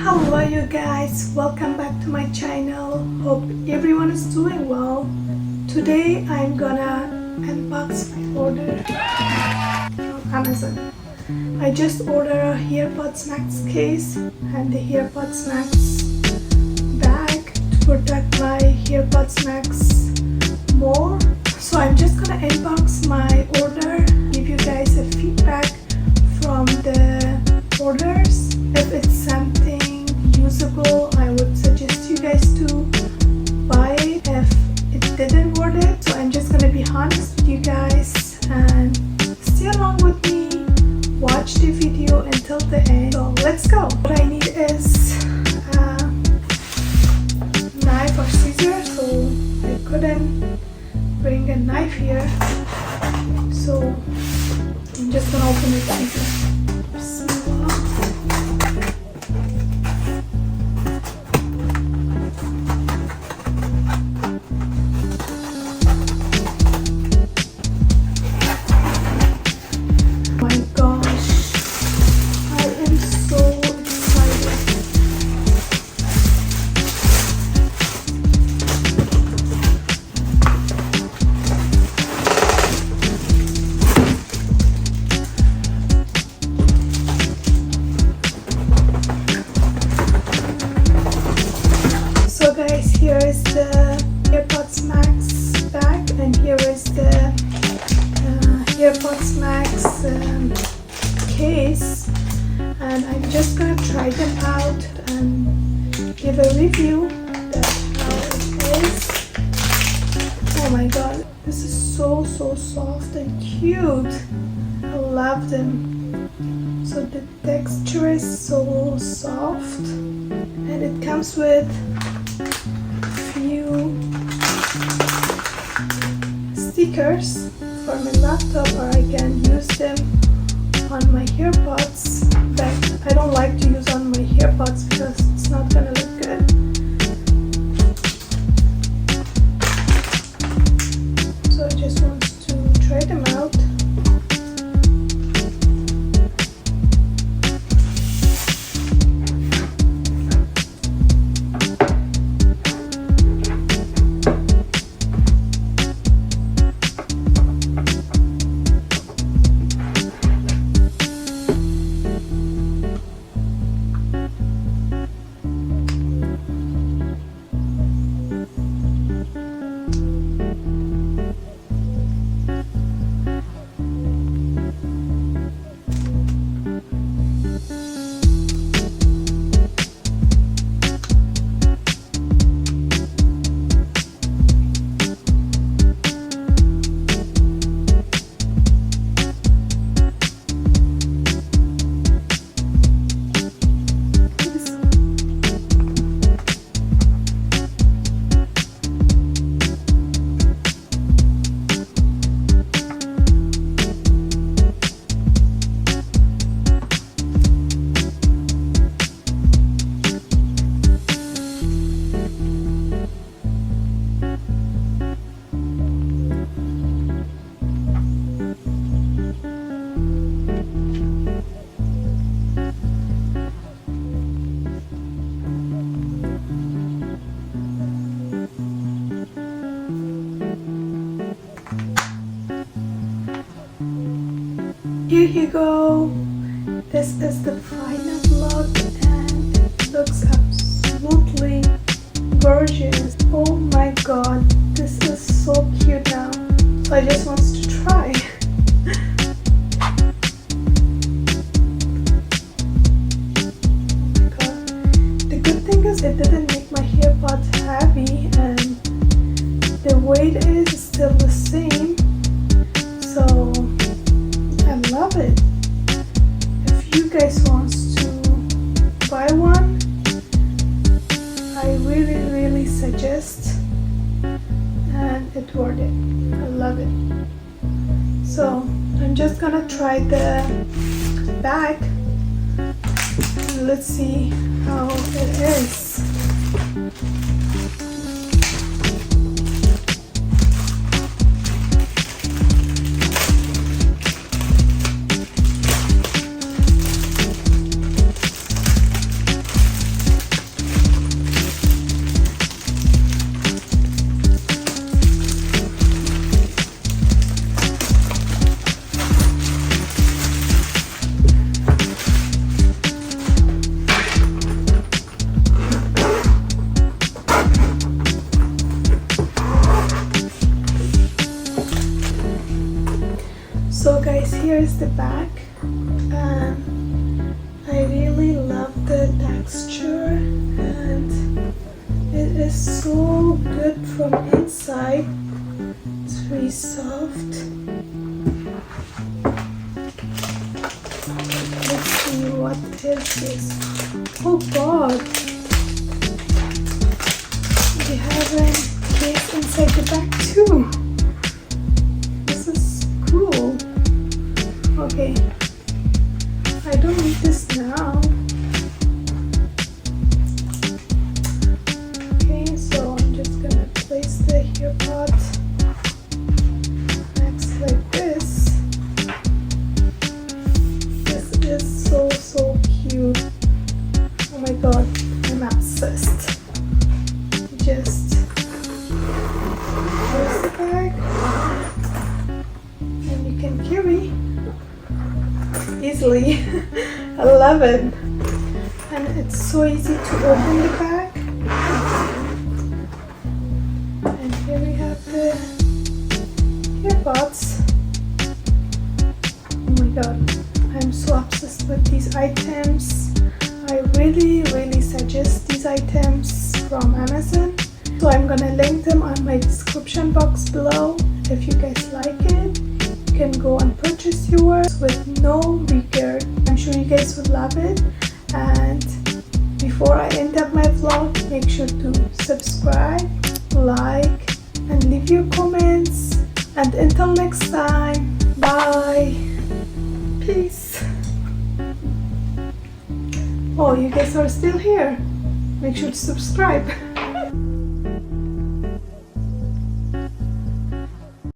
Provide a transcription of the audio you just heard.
Hello you guys, welcome back to my channel. Hope everyone is doing well. Today I'm gonna unbox my order from Amazon. I just ordered a AirPods Max case and the AirPods Max bag to protect my AirPods Max more. So I'm just gonna unbox my order, give you guys a feedback from the orders. If it's something usable, I would suggest you guys to buy it. If it didn't worth it, so I'm just gonna be honest with you guys and stay along with me. Watch the video until the end. So let's go. What I need is a knife or scissors. So I couldn't bring a knife here, so I'm just gonna open it scissors. So guys, here is the AirPods Max bag and here is the AirPods Max case, and I'm just gonna try them out and give a review that how it is. Oh my god, this is so soft and cute. I love them. So the texture is so soft and it comes with few stickers for my laptop, or I can use them on my AirPods, but I don't like to use on my AirPods because it's not gonna look good. So I just want to try them out. Here you go. This is the final look and it looks absolutely gorgeous. Oh my god, this is so cute now. So I just want to try. Oh my god. The good thing is it didn't make my AirPods heavy and the weight is still the same. So I love it. If you guys want to buy one, I really suggest, and it's worth it. I love it. So I'm just gonna try the bag. Let's see how it is. love the texture, and it is so good from inside. It's really soft. Let's see what is this. Oh god! We have a case inside the bag too. This is cool. Okay. I don't need this now. Okay, so I'm just gonna place the AirPod next like this. This is so cute. Oh my god, I'm obsessed. Just close the bag and you can carry easily. I love it, and it's so easy to open the bag. And here we have the AirPods. Oh my god, I'm so obsessed with these items. I really suggest these items from Amazon, so I'm gonna link them on my description box below. If you guys like it, you can go and purchase yours with no regret. I'm sure you guys would love it. And before I end up my vlog, make sure to subscribe, like, and leave your comments. And until next time, bye. Peace. Oh, you guys are still here. Make sure to subscribe.